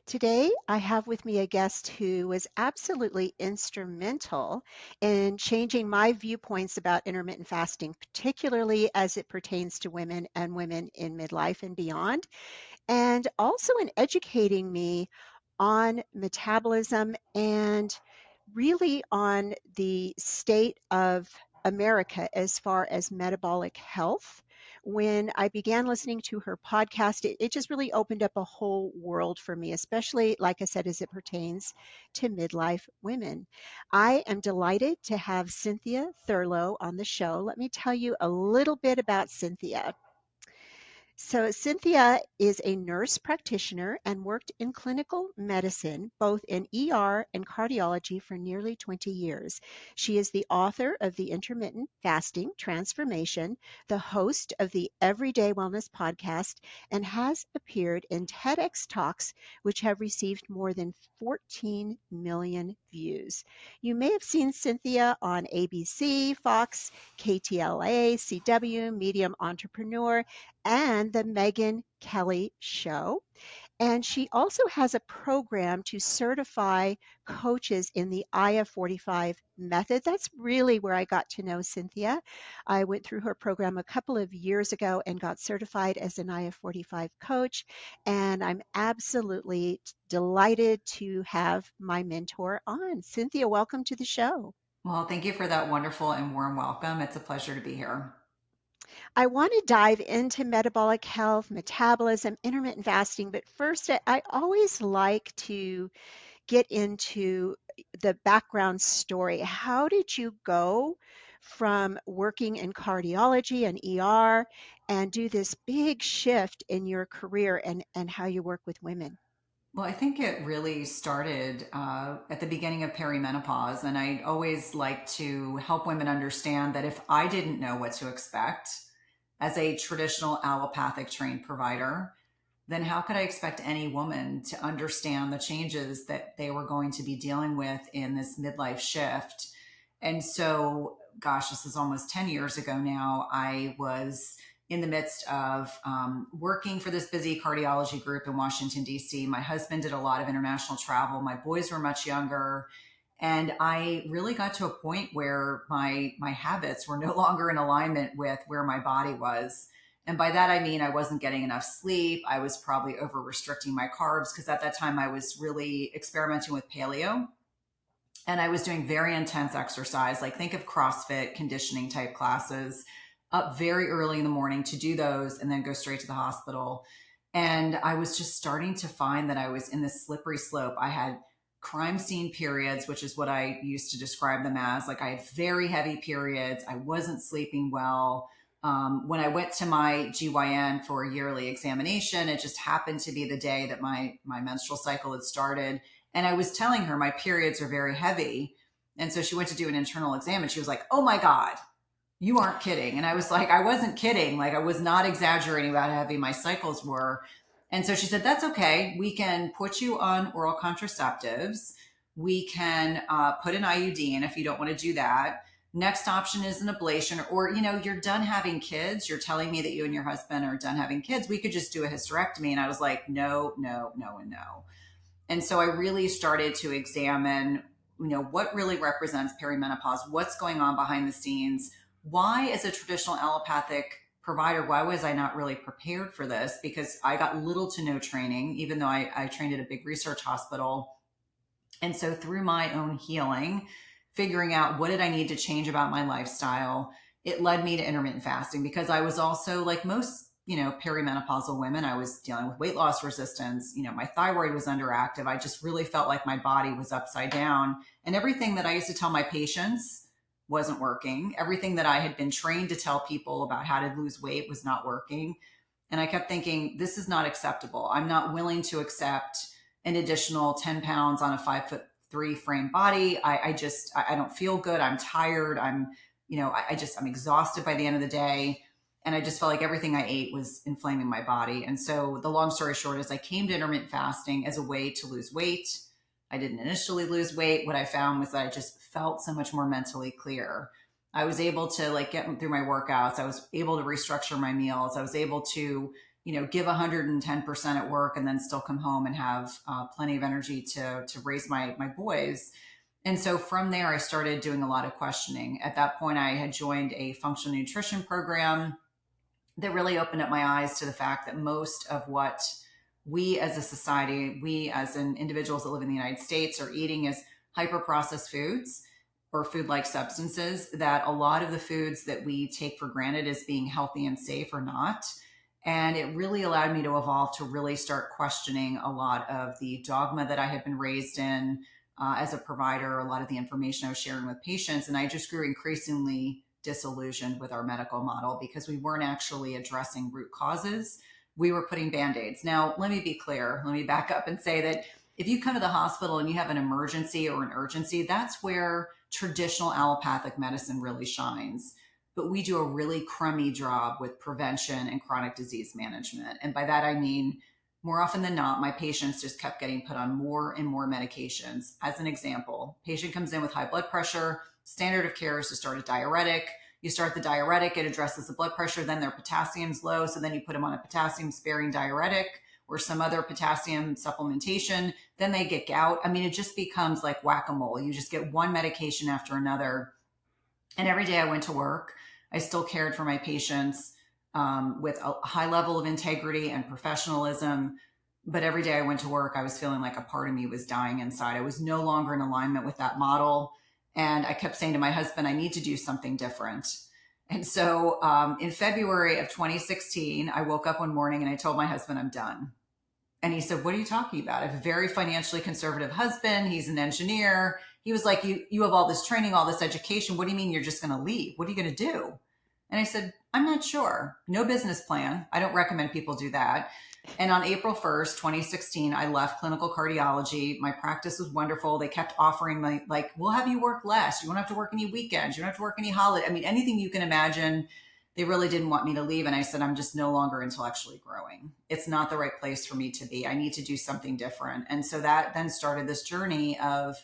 Today, I have with me a guest who was absolutely instrumental in changing my viewpoints about intermittent fasting, particularly as it pertains to women and women in midlife and beyond, and also in educating me on metabolism and really on the state of America as far as metabolic health. When I began listening to her podcast, it just really opened up a whole world for me, especially, like I said, as it pertains to midlife women. I am delighted to have Cynthia Thurlow on the show. Let me tell you a little bit about Cynthia. So, Cynthia is a nurse practitioner and worked in clinical medicine, both in ER and cardiology, for nearly 20 years. She is the author of the Intermittent Fasting Transformation, the host of the Everyday Wellness podcast, and has appeared in TEDx talks, which have received more than 14 million views. You may have seen Cynthia on ABC, Fox, KTLA, CW, Medium Entrepreneur, and the Megyn Kelly Show. And she also has a program to certify coaches in the IA 45 method. That's really where I got to know Cynthia. I went through her program a couple of years ago and got certified as an IA 45 coach. And I'm absolutely delighted to have my mentor on. Cynthia, welcome to the show. Well, thank you for that wonderful and warm welcome. It's a pleasure to be here. I want to dive into metabolic health, metabolism, intermittent fasting, but first, I always like to get into the background story. How did you go from working in cardiology and ER and do this big shift in your career and how you work with women? Well, I think it really started at the beginning of perimenopause. And I always like to help women understand that if I didn't know what to expect as a traditional allopathic trained provider, then how could I expect any woman to understand the changes that they were going to be dealing with in this midlife shift? And so, gosh, this is almost 10 years ago now. I was in the midst of working for this busy cardiology group in Washington, D.C. My husband did a lot of international travel. My boys were much younger. And I really got to a point where my habits were no longer in alignment with where my body was. And by that, I mean, I wasn't getting enough sleep. I was probably over restricting my carbs because at that time I was really experimenting with paleo and I was doing very intense exercise. Like think of CrossFit conditioning type classes up very early in the morning to do those and then go straight to the hospital. And I was just starting to find that I was in this slippery slope. I had crime scene periods, which is what I used to describe them as. Like I had very heavy periods. I wasn't sleeping well. When I went to my GYN for a yearly examination, it just happened to be the day that my menstrual cycle had started. And I was telling her my periods are very heavy. And so she went to do an internal exam and she was like, oh my God, you aren't kidding. And I was like, I wasn't kidding. Like I was not exaggerating about how heavy my cycles were. And so she said, that's okay. We can put you on oral contraceptives. We can put an IUD in if you don't want to do that. Next option is an ablation, or, you're done having kids. You're telling me that you and your husband are done having kids. We could just do a hysterectomy. And I was like, no, no, no, and no. And so I really started to examine, what really represents perimenopause, what's going on behind the scenes, why as a traditional allopathic provider, why was I not really prepared for this? Because I got little to no training, even though I trained at a big research hospital. And so through my own healing, figuring out what did I need to change about my lifestyle, it led me to intermittent fasting because I was also like most, perimenopausal women, I was dealing with weight loss resistance. My thyroid was underactive. I just really felt like my body was upside down. And everything that I used to tell my patients wasn't working. Everything that I had been trained to tell people about how to lose weight was not working. And I kept thinking, this is not acceptable. I'm not willing to accept an additional 10 pounds on a 5'3" frame body. I don't feel good. I'm tired. I'm exhausted by the end of the day. And I just felt like everything I ate was inflaming my body. And so the long story short is I came to intermittent fasting as a way to lose weight. I didn't initially lose weight. What I found was that I just felt so much more mentally clear. I was able to like get through my workouts. I was able to restructure my meals. I was able to give 110% at work and then still come home and have plenty of energy to raise my boys. And so from there, I started doing a lot of questioning. At that point, I had joined a functional nutrition program that really opened up my eyes to the fact that most of what we as a society, we as in individuals that live in the United States are eating is hyper processed foods or food like substances, that a lot of the foods that we take for granted as being healthy and safe are not. And it really allowed me to evolve to really start questioning a lot of the dogma that I had been raised in as a provider, a lot of the information I was sharing with patients. And I just grew increasingly disillusioned with our medical model because we weren't actually addressing root causes. We were putting band-aids. Now, let me be clear. Let me back up and say that if you come to the hospital and you have an emergency or an urgency, that's where traditional allopathic medicine really shines. But we do a really crummy job with prevention and chronic disease management. And by that, I mean, more often than not, my patients just kept getting put on more and more medications. As an example, patient comes in with high blood pressure. Standard of care is to start a diuretic. You start the diuretic, it addresses the blood pressure, then their potassium's low. So then you put them on a potassium sparing diuretic or some other potassium supplementation. Then they get gout. I mean, it just becomes like whack-a-mole. You just get one medication after another. And every day I went to work, I still cared for my patients with a high level of integrity and professionalism. But every day I went to work, I was feeling like a part of me was dying inside. I was no longer in alignment with that model. And I kept saying to my husband, I need to do something different. And so in February of 2016, I woke up one morning and I told my husband, I'm done. And he said, what are you talking about? I have a very financially conservative husband. He's an engineer. He was like, you have all this training, all this education. What do you mean you're just going to leave? What are you going to do? And I said, I'm not sure. No business plan. I don't recommend people do that. And on April 1st, 2016, I left clinical cardiology. My practice was wonderful. They kept offering me, like, we'll have you work less. You won't have to work any weekends. You don't have to work any holiday. I mean, anything you can imagine. They really didn't want me to leave. And I said, I'm just no longer intellectually growing. It's not the right place for me to be. I need to do something different. And so that then started this journey of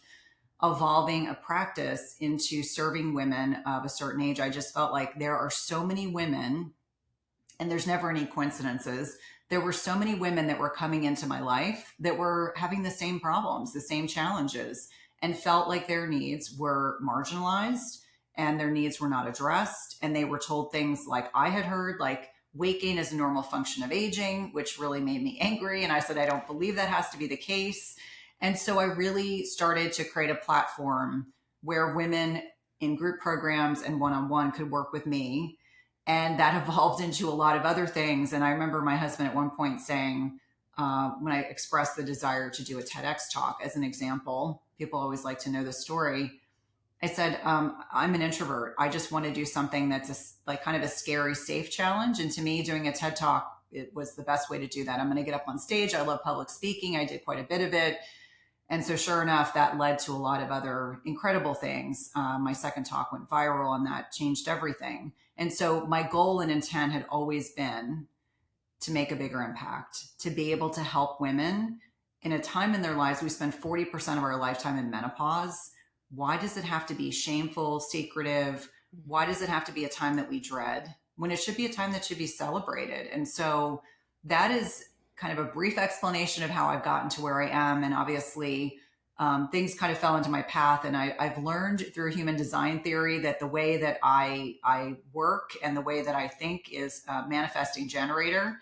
evolving a practice into serving women of a certain age. I just felt like there are so many women, and there's never any coincidences. There were so many women that were coming into my life that were having the same problems, the same challenges, and felt like their needs were marginalized and their needs were not addressed. And they were told things like I had heard, like weight gain is a normal function of aging, which really made me angry. And I said, I don't believe that has to be the case. And so I really started to create a platform where women in group programs and one-on-one could work with me. And that evolved into a lot of other things. And I remember my husband at one point saying, when I expressed the desire to do a TEDx talk as an example, people always like to know the story. I said, I'm an introvert. I just want to do something that's like kind of a scary, safe challenge. And to me, doing a TED talk, it was the best way to do that. I'm going to get up on stage. I love public speaking. I did quite a bit of it. And so sure enough, that led to a lot of other incredible things. My second talk went viral and that changed everything. And so my goal and intent had always been to make a bigger impact, to be able to help women in a time in their lives. We spend 40% of our lifetime in menopause. Why does it have to be shameful, secretive? Why does it have to be a time that we dread when it should be a time that should be celebrated? And so that is kind of a brief explanation of how I've gotten to where I am. And obviously things kind of fell into my path. And I've learned through human design theory that the way that I work and the way that I think is a manifesting generator.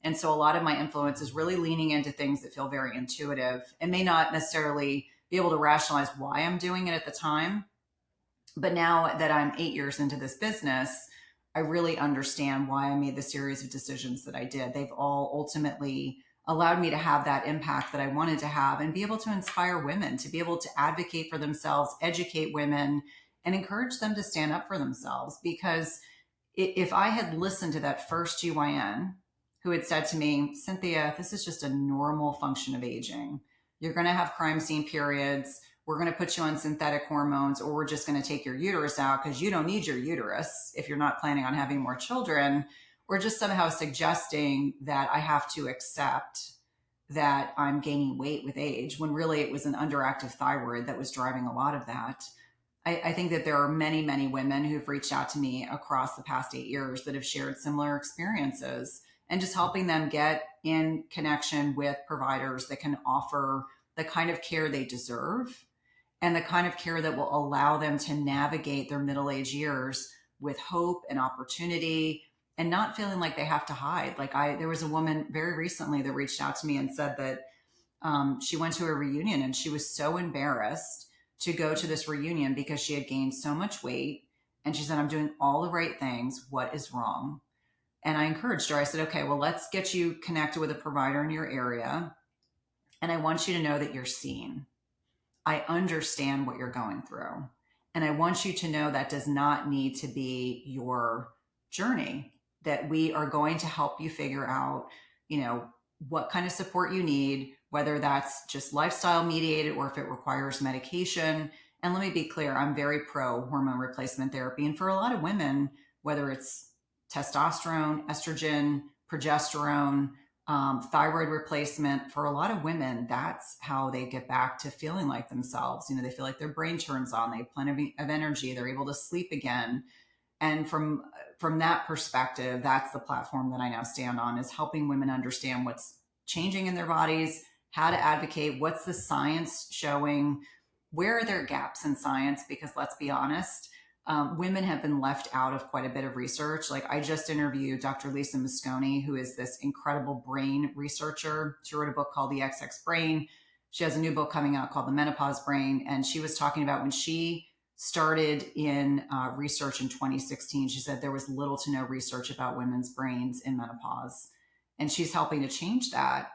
And so a lot of my influence is really leaning into things that feel very intuitive and may not necessarily be able to rationalize why I'm doing it at the time. But now that I'm 8 years into this business, I really understand why I made the series of decisions that I did. They've all ultimately allowed me to have that impact that I wanted to have and be able to inspire women, to be able to advocate for themselves, educate women, and encourage them to stand up for themselves. Because if I had listened to that first GYN who had said to me, Cynthia, this is just a normal function of aging. You're going to have crime scene periods. We're going to put you on synthetic hormones, or we're just going to take your uterus out because you don't need your uterus if you're not planning on having more children, or just somehow suggesting that I have to accept that I'm gaining weight with age, when really it was an underactive thyroid that was driving a lot of that. I think that there are many, many women who've reached out to me across the past 8 years that have shared similar experiences. and just helping them get in connection with providers that can offer the kind of care they deserve and the kind of care that will allow them to navigate their middle age years with hope and opportunity and not feeling like they have to hide. There was a woman very recently that reached out to me and said that she went to a reunion and she was so embarrassed to go to this reunion because she had gained so much weight. And she said, I'm doing all the right things. What is wrong? And I encouraged her. I said, okay, well, let's get you connected with a provider in your area. And I want you to know that you're seen. I understand what you're going through. And I want you to know that does not need to be your journey, that we are going to help you figure out, what kind of support you need, whether that's just lifestyle mediated or if it requires medication. And let me be clear, I'm very pro hormone replacement therapy. And for a lot of women, whether it's testosterone, estrogen, progesterone, thyroid replacement, for a lot of women, that's how they get back to feeling like themselves. They feel like their brain turns on, they have plenty of energy, they're able to sleep again. And from that perspective, that's the platform that I now stand on, is helping women understand what's changing in their bodies, how to advocate, what's the science showing, where are there gaps in science, because let's be honest, women have been left out of quite a bit of research. Like, I just interviewed Dr. Lisa Mosconi, who is this incredible brain researcher. She wrote a book called The XX Brain. She has a new book coming out called The Menopause Brain. And she was talking about when she started in research in 2016, she said there was little to no research about women's brains in menopause. And she's helping to change that.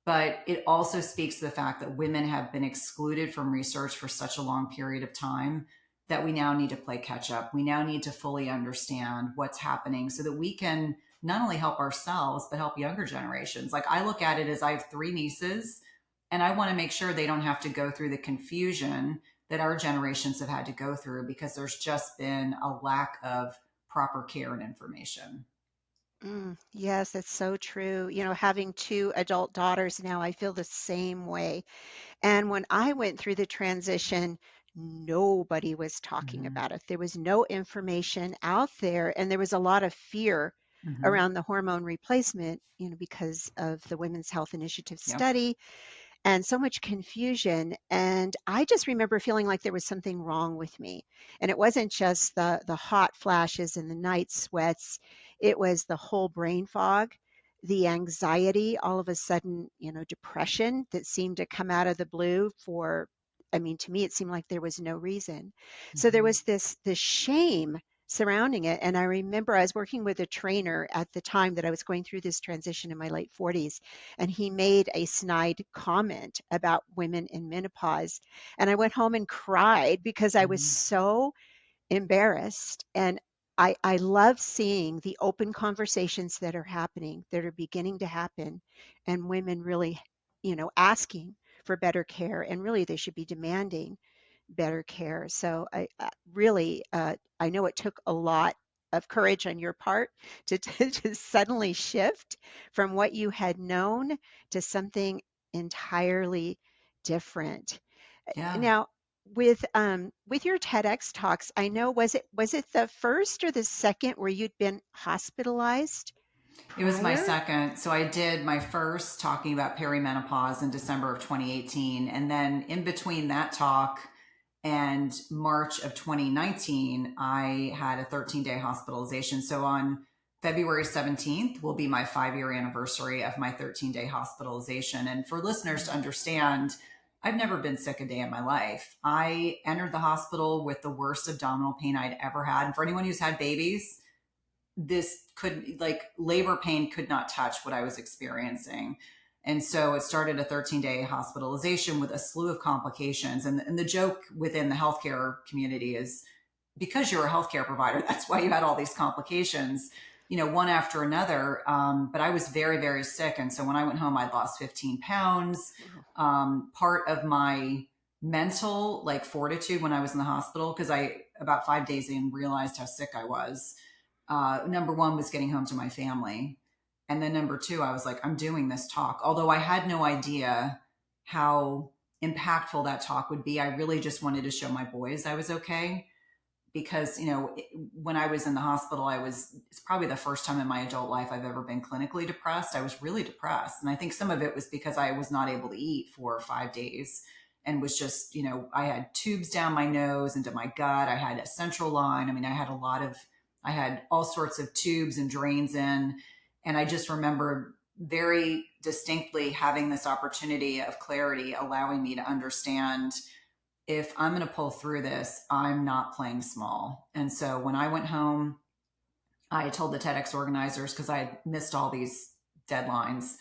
But it also speaks to the fact that women have been excluded from research for such a long period of time that we now need to play catch up. We now need to fully understand what's happening so that we can not only help ourselves, but help younger generations. Like, I look at it as I have 3 nieces, and I want to make sure they don't have to go through the confusion that our generations have had to go through, because there's just been a lack of proper care and information. Yes, that's so true. Having 2 adult daughters now, I feel the same way. And when I went through the transition, nobody was talking Mm-hmm. about it. There was no information out there, and there was a lot of fear Mm-hmm. around the hormone replacement, because of the Women's Health Initiative Yep. study and so much confusion. And I just remember feeling like there was something wrong with me. And it wasn't just the hot flashes and the night sweats, it was the whole brain fog, the anxiety, all of a sudden, depression that seemed to come out of the blue for, I mean, to me, it seemed like there was no reason. So there Mm-hmm. was this shame surrounding it. And I remember I was working with a trainer at the time that I was going through this transition in my late 40s, and he made a snide comment about women in menopause. And I went home and cried because I was Mm-hmm. so embarrassed. And I love seeing the open conversations that are happening, that are beginning to happen, and women really, asking for better care. And really, they should be demanding better care. So I really, I know it took a lot of courage on your part to suddenly shift from what you had known to something entirely different. Yeah. Now, with your TEDx talks, I know, was it the first or the second where you'd been hospitalized It was my prior? second. So I did my first talking about perimenopause in December of 2018. And then in between that talk and March of 2019, I had a 13-day hospitalization. So on February 17th will be my 5-year anniversary of my 13-day hospitalization. And for listeners to Mm. understand, I've never been sick a day in my life. I entered the hospital with the worst abdominal pain I'd ever had. And for anyone who's had babies, this could, like, labor pain could not touch what I was experiencing. And so it started a 13-day hospitalization with a slew of complications. And the joke within the healthcare community is, because you're a healthcare provider, that's why you had all these complications, one after another. But I was very, very sick. And so when I went home, I'd lost 15 pounds. Oh. Part of my mental, like, fortitude when I was in the hospital, because I, about 5 days in, realized how sick I was. Number one was getting home to my family. And then number two, I was like, I'm doing this talk. Although I had no idea how impactful that talk would be. I really just wanted to show my boys I was okay. because, when I was in the hospital, it's probably the first time in my adult life I've ever been clinically depressed. I was really depressed. And I think some of it was because I was not able to eat for 5 days and was just, I had tubes down my nose into my gut. I had a central line. I mean, I had all sorts of tubes and drains in. And I just remember very distinctly having this opportunity of clarity, allowing me to understand, if I'm going to pull through this, I'm not playing small. And so when I went home, I told the TEDx organizers, because I had missed all these deadlines,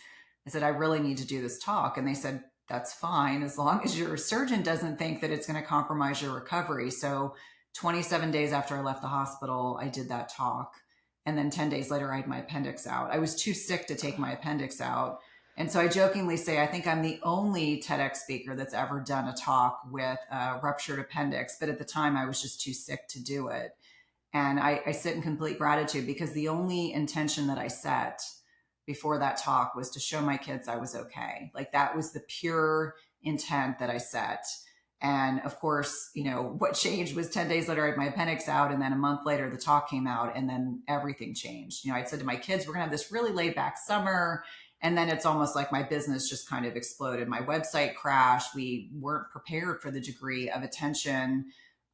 I said, I really need to do this talk. And they said, that's fine, as long as your surgeon doesn't think that it's going to compromise your recovery. So 27 days after I left the hospital, I did that talk. And then 10 days later, I had my appendix out. I was too sick to take my appendix out. And so I jokingly say, I think I'm the only TEDx speaker that's ever done a talk with a ruptured appendix. But at the time, I was just too sick to do it. And I sit in complete gratitude, because the only intention that I set before that talk was to show my kids I was okay. Like, that was the pure intent that I set. And of course, what changed was 10 days later, I had my appendix out. And then a month later, the talk came out, and then everything changed. I said to my kids, we're going to have this really laid back summer. And then it's almost like my business just kind of exploded. My website crashed. We weren't prepared for the degree of attention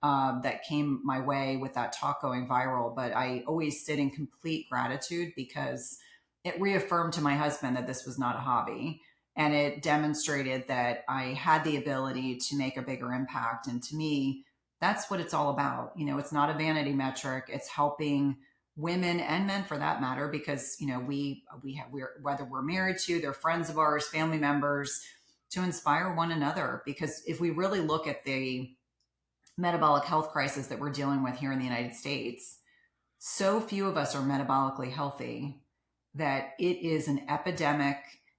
that came my way with that talk going viral. But I always sit in complete gratitude, because it reaffirmed to my husband that this was not a hobby. And it demonstrated that I had the ability to make a bigger impact. And to me, that's what it's all about. It's not a vanity metric. It's helping women and men, for that matter, because we're, whether we're married to, they're friends of ours, family members, to inspire one another. Because if we really look at the metabolic health crisis that we're dealing with here in the United States, so few of us are metabolically healthy that it is an epidemic.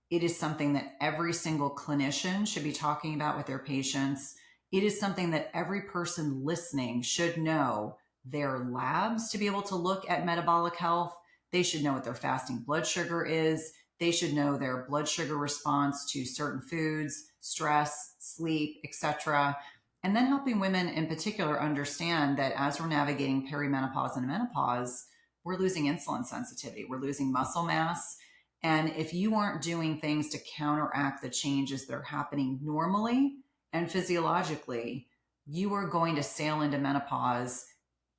It is something that every single clinician should be talking about with their patients. It is something that every person listening should know their labs to be able to look at metabolic health. They should know what their fasting blood sugar is. They should know their blood sugar response to certain foods, stress, sleep, etc. And then helping women in particular understand that as we're navigating perimenopause and menopause, we're losing insulin sensitivity, we're losing muscle mass. And if you aren't doing things to counteract the changes that are happening normally and physiologically, you are going to sail into menopause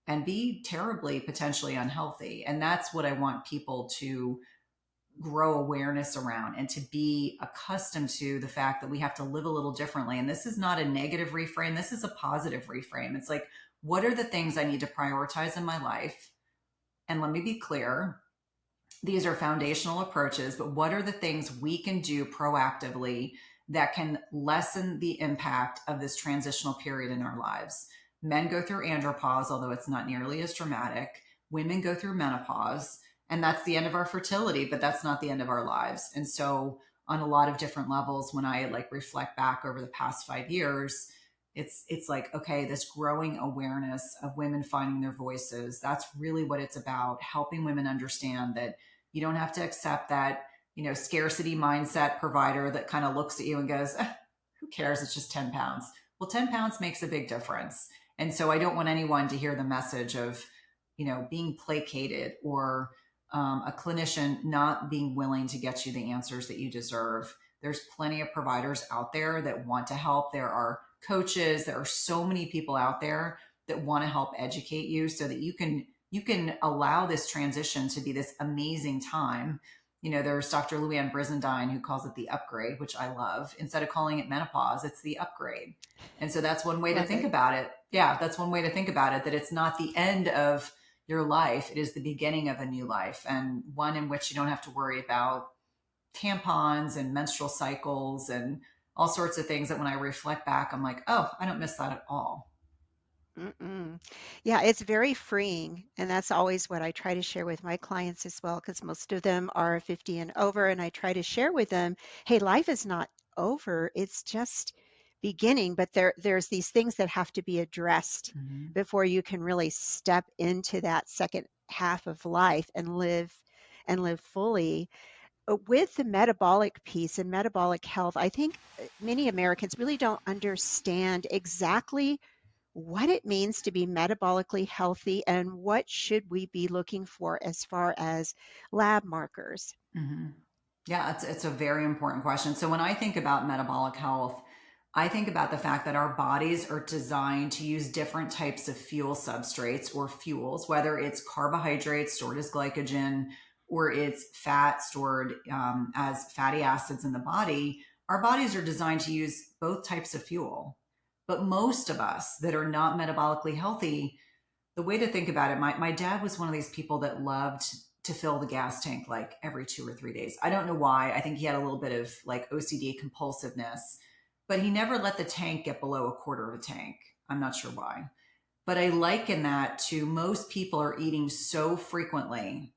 and be terribly potentially unhealthy. And that's what I want people to grow awareness around, and to be accustomed to the fact that we have to live a little differently. And this is not a negative reframe. This is a positive reframe. It's like, what are the things I need to prioritize in my life? And let me be clear, these are foundational approaches, but what are the things we can do proactively that can lessen the impact of this transitional period in our lives? Men go through andropause, although it's not nearly as dramatic. Women go through menopause, and that's the end of our fertility, but that's not the end of our lives. And so on a lot of different levels, when I reflect back over the past 5 years, it's like, okay, this growing awareness of women finding their voices, that's really what it's about, helping women understand that you don't have to accept that, scarcity mindset provider that kind of looks at you and goes, who cares? It's just 10 pounds. Well, 10 pounds makes a big difference. And so I don't want anyone to hear the message of, being placated, or a clinician not being willing to get you the answers that you deserve. There's plenty of providers out there that want to help. There are coaches. There are so many people out there that want to help educate you so that you can allow this transition to be this amazing time. There's Dr. Luann Brizendine, who calls it the upgrade, which I love. Instead of calling it menopause, it's the upgrade. And so that's one way to think about it. Yeah, that's one way to think about it, that it's not the end of your life. It is the beginning of a new life, and one in which you don't have to worry about tampons and menstrual cycles and all sorts of things that when I reflect back, I'm like, oh, I don't miss that at all. Mm-mm. Yeah, it's very freeing. And that's always what I try to share with my clients as well, because most of them are 50 and over. And I try to share with them, hey, life is not over. It's just beginning. But there's these things that have to be addressed Mm-hmm. before you can really step into that second half of life and live fully. With the metabolic piece and metabolic health, I think many Americans really don't understand exactly what it means to be metabolically healthy and what should we be looking for as far as lab markers. Hmm. Yeah, it's a very important question. So when I think about metabolic health, I think about the fact that our bodies are designed to use different types of fuel substrates or fuels, whether it's carbohydrates stored as glycogen or it's fat stored as fatty acids in the body. Our bodies are designed to use both types of fuel. But most of us that are not metabolically healthy, the way to think about it, my dad was one of these people that loved to fill the gas tank like every 2 or 3 days. I don't know why. I think he had a little bit of like OCD compulsiveness, but he never let the tank get below a quarter of a tank. I'm not sure why. But I liken that to most people are eating so frequently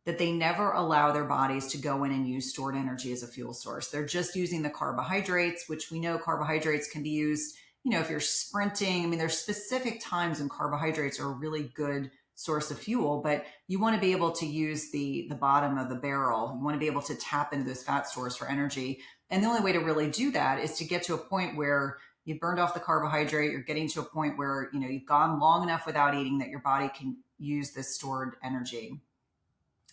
that they never allow their bodies to go in and use stored energy as a fuel source. They're just using the carbohydrates, which we know carbohydrates can be used, if you're sprinting. I mean, there's specific times when carbohydrates are a really good source of fuel, but you want to be able to use the bottom of the barrel. You want to be able to tap into those fat stores for energy. And the only way to really do that is to get to a point where you've burned off the carbohydrate. You're getting to a point where, you've gone long enough without eating that your body can use this stored energy.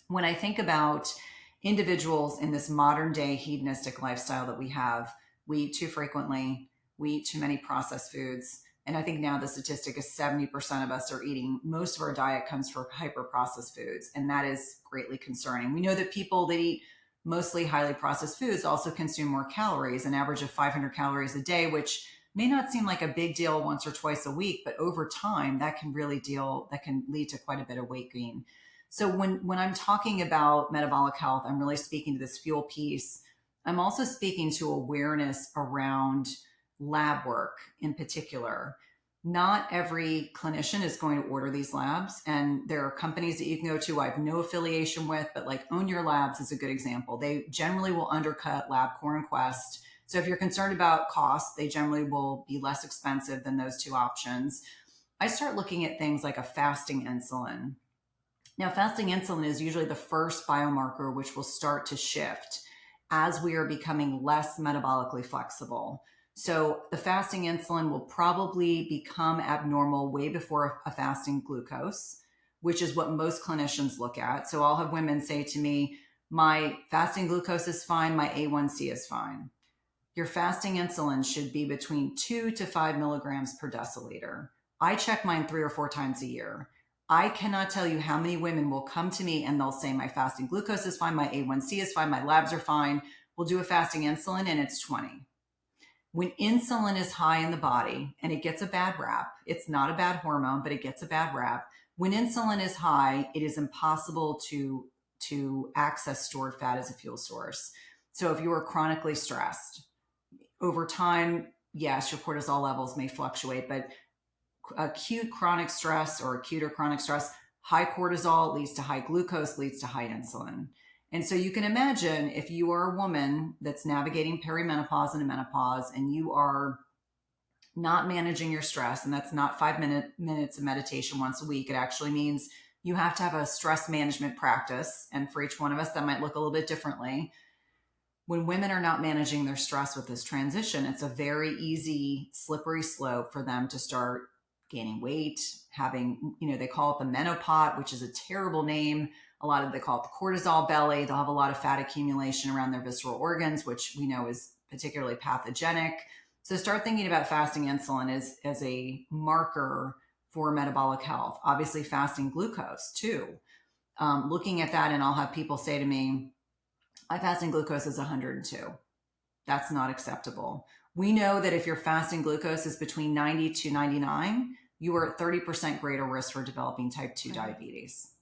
When I think about individuals in this modern day hedonistic lifestyle that we eat too frequently, we eat too many processed foods. And I think now the statistic is 70% of us are eating, most of our diet comes from hyper processed foods. And that is greatly concerning. We know that people that eat mostly highly processed foods also consume more calories, an average of 500 calories a day, which may not seem like a big deal once or twice a week, but over time that can lead to quite a bit of weight gain. So when I'm talking about metabolic health, I'm really speaking to this fuel piece. I'm also speaking to awareness around lab work in particular. Not every clinician is going to order these labs, and there are companies that you can go to I have no affiliation with, but like Own Your Labs is a good example. They generally will undercut LabCorp and Quest. So if you're concerned about cost, they generally will be less expensive than those two options. I start looking at things like a fasting insulin. Now, fasting insulin is usually the first biomarker which will start to shift as we are becoming less metabolically flexible. So the fasting insulin will probably become abnormal way before a fasting glucose, which is what most clinicians look at. So I'll have women say to me, my fasting glucose is fine, my A1C is fine. Your fasting insulin should be between 2 to 5 milligrams per deciliter. I check mine 3 or 4 times a year. I cannot tell you how many women will come to me and they'll say, my fasting glucose is fine, my A1C is fine, my labs are fine. We'll do a fasting insulin and it's 20. When insulin is high in the body, and it gets a bad rap, it's not a bad hormone, but it gets a bad rap. When insulin is high, it is impossible to access stored fat as a fuel source. So if you are chronically stressed, over time, yes, your cortisol levels may fluctuate, but acute chronic stress or acute or chronic stress, high cortisol leads to high glucose, leads to high insulin. And so you can imagine if you are a woman that's navigating perimenopause and menopause and you are not managing your stress, and that's not 5 minutes of meditation once a week. It actually means you have to have a stress management practice. And for each one of us, that might look a little bit differently. When women are not managing their stress with this transition, it's a very easy, slippery slope for them to start gaining weight, having, they call it the menopause, which is a terrible name. They call it the cortisol belly. They'll have a lot of fat accumulation around their visceral organs, which we know is particularly pathogenic. So start thinking about fasting insulin as a marker for metabolic health. Obviously, fasting glucose too. Looking at that, and I'll have people say to me, my fasting glucose is 102. That's not acceptable. We know that if your fasting glucose is between 90 to 99, you are at 30% greater risk for developing type 2 diabetes.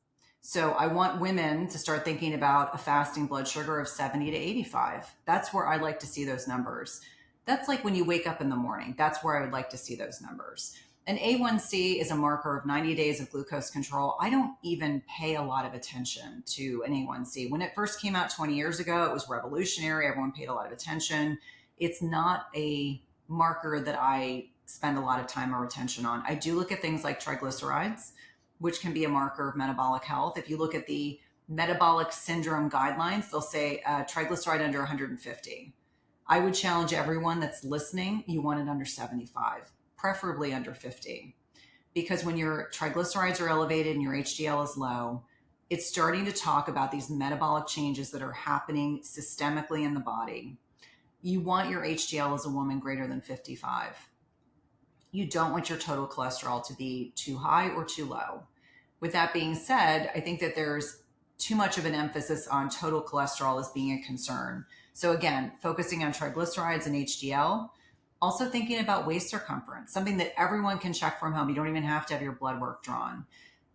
So I want women to start thinking about a fasting blood sugar of 70 to 85. That's where I'd like to see those numbers. That's like when you wake up in the morning. That's where I would like to see those numbers. An A1C is a marker of 90 days of glucose control. I don't even pay a lot of attention to an A1C. When it first came out 20 years ago, it was revolutionary. Everyone paid a lot of attention. It's not a marker that I spend a lot of time or attention on. I do look at things like triglycerides, which can be a marker of metabolic health. If you look at the metabolic syndrome guidelines, they'll say triglyceride under 150. I would challenge everyone that's listening, you want it under 75. preferably under 50. Because when your triglycerides are elevated and your HDL is low, it's starting to talk about these metabolic changes that are happening systemically in the body. You want your HDL as a woman greater than 55. You don't want your total cholesterol to be too high or too low. With that being said, I think that there's too much of an emphasis on total cholesterol as being a concern. So again, focusing on triglycerides and HDL, also thinking about waist circumference, something that everyone can check from home. You don't even have to have your blood work drawn.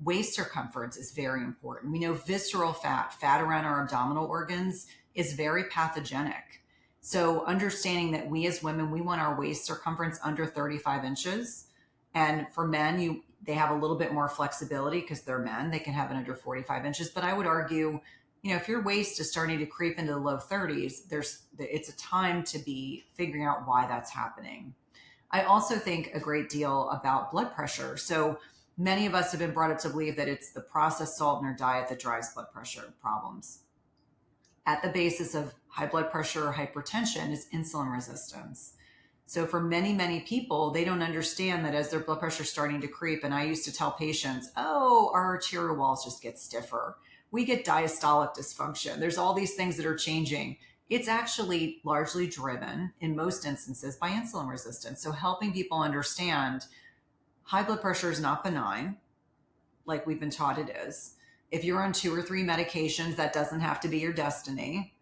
Waist circumference is very important. We know visceral fat, fat around our abdominal organs, is very pathogenic. So understanding that we as women, we want our waist circumference under 35 inches. And for men, they have a little bit more flexibility because they're men. They can have it under 45 inches. But I would argue, if your waist is starting to creep into the low 30s, it's a time to be figuring out why that's happening. I also think a great deal about blood pressure. So many of us have been brought up to believe that it's the processed salt in our diet that drives blood pressure problems. At the basis of high blood pressure or hypertension is insulin resistance. So for many, many people, they don't understand that as their blood pressure is starting to creep, and I used to tell patients, oh, our arterial walls just get stiffer. We get diastolic dysfunction. There's all these things that are changing. It's actually largely driven, in most instances, by insulin resistance. So helping people understand high blood pressure is not benign, like we've been taught it is. If you're on 2 or 3 medications, that doesn't have to be your destiny.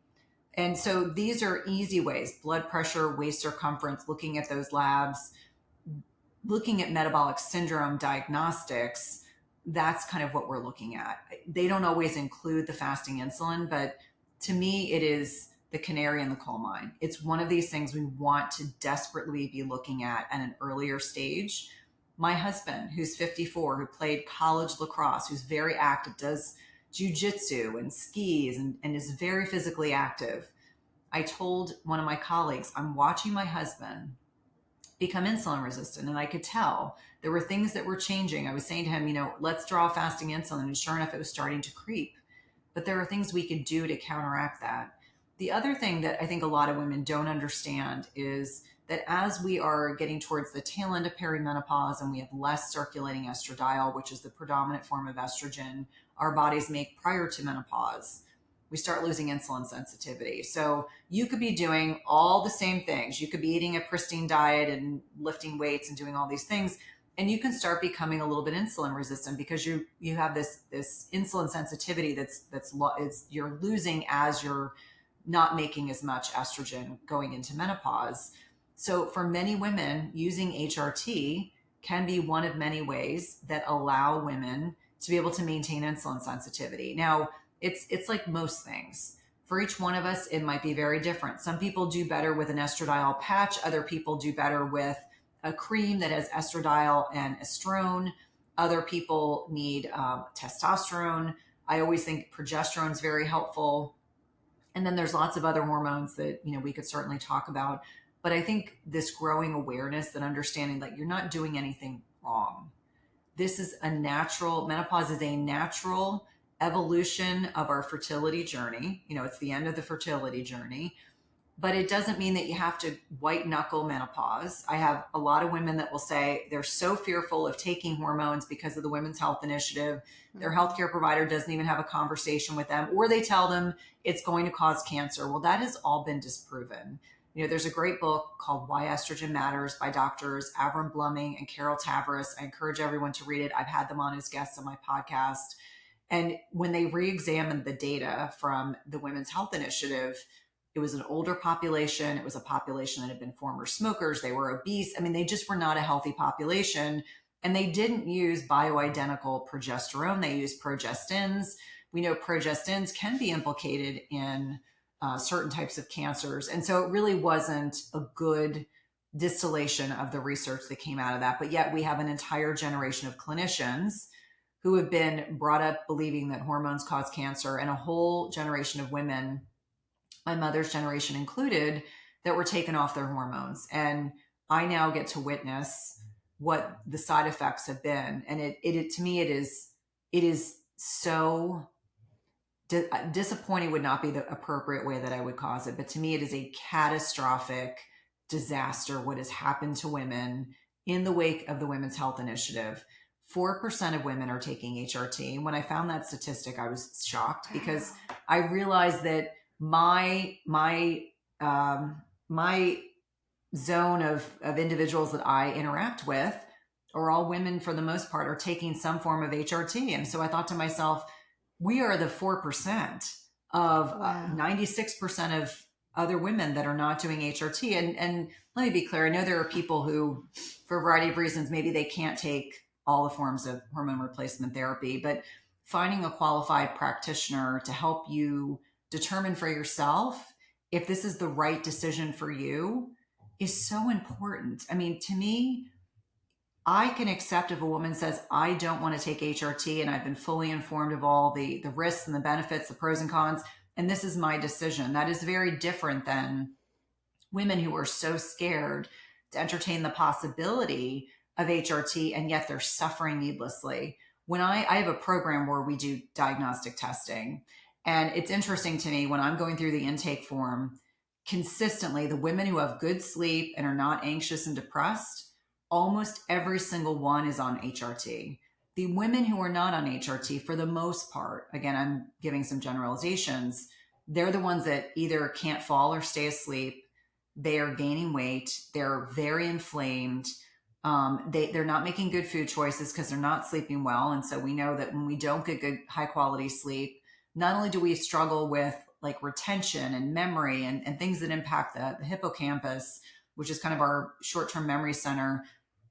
And so these are easy ways: blood pressure, waist circumference, looking at those labs, looking at metabolic syndrome diagnostics. That's kind of what we're looking at. They don't always include the fasting insulin, but to me, it is the canary in the coal mine. It's one of these things we want to desperately be looking at an earlier stage. My husband, who's 54, who played college lacrosse, who's very active, does jujitsu and skis and is very physically active. I told one of my colleagues, I'm watching my husband become insulin resistant. And I could tell there were things that were changing. I was saying to him, let's draw fasting insulin. And sure enough, it was starting to creep. But there are things we could do to counteract that. The other thing that I think a lot of women don't understand is that as we are getting towards the tail end of perimenopause and we have less circulating estradiol, which is the predominant form of estrogen our bodies make prior to menopause, we start losing insulin sensitivity. So you could be doing all the same things. You could be eating a pristine diet and lifting weights and doing all these things, and you can start becoming a little bit insulin resistant because you have this insulin sensitivity that's you're losing as you're not making as much estrogen going into menopause. So for many women, using HRT can be one of many ways that allow women to be able to maintain insulin sensitivity. Now, it's like most things. For each one of us, it might be very different. Some people do better with an estradiol patch. Other people do better with a cream that has estradiol and estrone. Other people need testosterone. I always think progesterone is very helpful. And then there's lots of other hormones that, we could certainly talk about. But I think this growing awareness and understanding that you're not doing anything wrong. This is menopause is a natural evolution of our fertility journey. It's the end of the fertility journey, but it doesn't mean that you have to white knuckle menopause. I have a lot of women that will say they're so fearful of taking hormones because of the Women's Health Initiative. Their healthcare provider doesn't even have a conversation with them, or they tell them it's going to cause cancer. Well, that has all been disproven. There's a great book called Why Estrogen Matters by doctors Avram Bluming and Carol Tavris. I encourage everyone to read it. I've had them on as guests on my podcast. And when they re-examined the data from the Women's Health Initiative, it was an older population. It was a population that had been former smokers. They were obese. They just were not a healthy population. And they didn't use bioidentical progesterone. They used progestins. We know progestins can be implicated in certain types of cancers. And so it really wasn't a good distillation of the research that came out of that. But yet we have an entire generation of clinicians who have been brought up believing that hormones cause cancer, and a whole generation of women, my mother's generation included, that were taken off their hormones. And I now get to witness what the side effects have been. And it to me, it is so disappointing would not be the appropriate way that I would cause it. But to me, it is a catastrophic disaster what has happened to women in the wake of the Women's Health Initiative, 4% of women are taking HRT. And when I found that statistic, I was shocked because Wow. I realized that um, my zone of individuals that I interact with, or all women for the most part, are taking some form of HRT. And so I thought to myself, we are the 4% of Wow. 96% of other women that are not doing HRT. And let me be clear, I know there are people who, for a variety of reasons, maybe they can't take all the forms of hormone replacement therapy, but finding a qualified practitioner to help you determine for yourself if this is the right decision for you is so important. I mean, to me, I can accept if a woman says, I don't want to take HRT and I've been fully informed of all the risks and the benefits, the pros and cons, and this is my decision. That is very different than women who are so scared to entertain the possibility of HRT and yet they're suffering needlessly. When I have a program where we do diagnostic testing, and it's interesting to me when I'm going through the intake form, consistently, the women who have good sleep and are not anxious and depressed, almost every single one is on HRT. The women who are not on HRT, for the most part, again, I'm giving some generalizations, they're the ones that either can't fall or stay asleep, they are gaining weight, they're very inflamed, they're not making good food choices because they're not sleeping well. And so we know that when we don't get good high quality sleep, not only do we struggle with like retention and memory and things that impact the hippocampus, which is kind of our short-term memory center,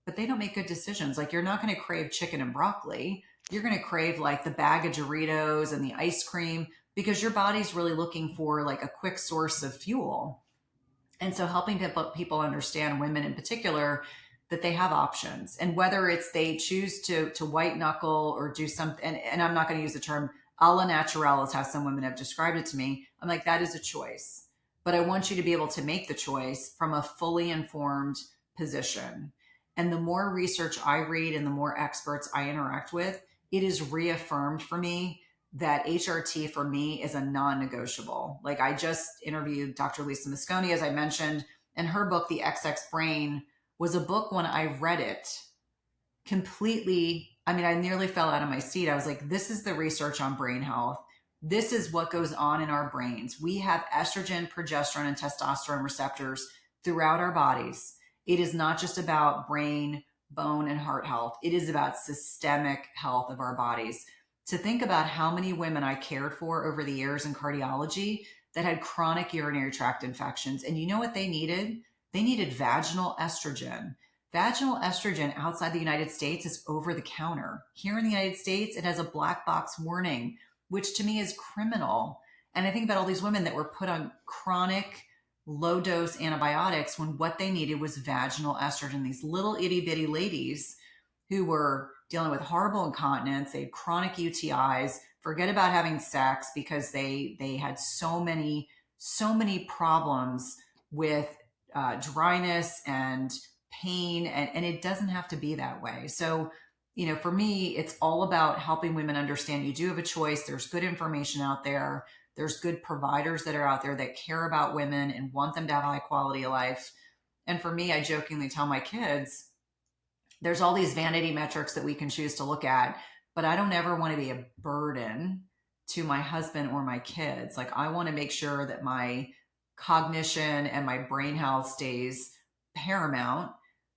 but they don't make good decisions. Like you're not going to crave chicken and broccoli, you're going to crave like the bag of Doritos and the ice cream because your body's really looking for like a quick source of fuel. And so helping people understand, women in particular, that they have options, and whether it's they choose to white knuckle or do something, and I'm not going to use the term a la naturelle is how some women have described it to me. I'm like, that is a choice, but I want you to be able to make the choice from a fully informed position. And the more research I read and the more experts I interact with, it is reaffirmed for me that HRT for me is a non-negotiable. Like I just interviewed Dr. Lisa Mosconi, as I mentioned, and her book, The XX Brain, was a book when I read it completely. I mean, I nearly fell out of my seat. I was like, this is the research on brain health. This is what goes on in our brains. We have estrogen, progesterone, and testosterone receptors throughout our bodies. It is not just about brain, bone, and heart health. It is about systemic health of our bodies. To think about how many women I cared for over the years in cardiology that had chronic urinary tract infections. And you know what they needed? They needed vaginal estrogen. Vaginal estrogen outside the United States is over the counter. Here in the United States, it has a black box warning, which to me is criminal. And I think about all these women that were put on chronic low dose antibiotics when what they needed was vaginal estrogen. These little itty bitty ladies who were dealing with horrible incontinence, they had chronic UTIs, forget about having sex because they had so many problems with dryness and pain, and it doesn't have to be that way. So for me, it's all about helping women understand you do have a choice. There's good information out there. There's good providers that are out there that care about women and want them to have a high quality of life. And for me, I jokingly tell my kids, there's all these vanity metrics that we can choose to look at, but I don't ever want to be a burden to my husband or my kids. Like I want to make sure that my cognition and my brain health stays paramount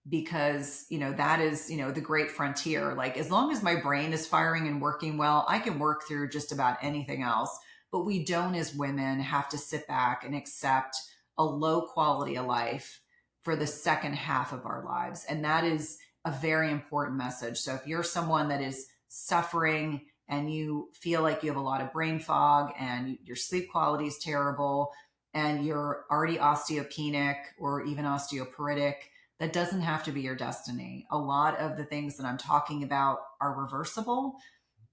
because that is the great frontier. Like as long as my brain is firing and working well, I can work through just about anything else. But we don't, as women, have to sit back and accept a low quality of life for the second half of our lives. And that is a very important message. So if you're someone that is suffering and you feel like you have a lot of brain fog and your sleep quality is terrible and you're already osteopenic or even osteoporotic, that doesn't have to be your destiny. A lot of the things that I'm talking about are reversible.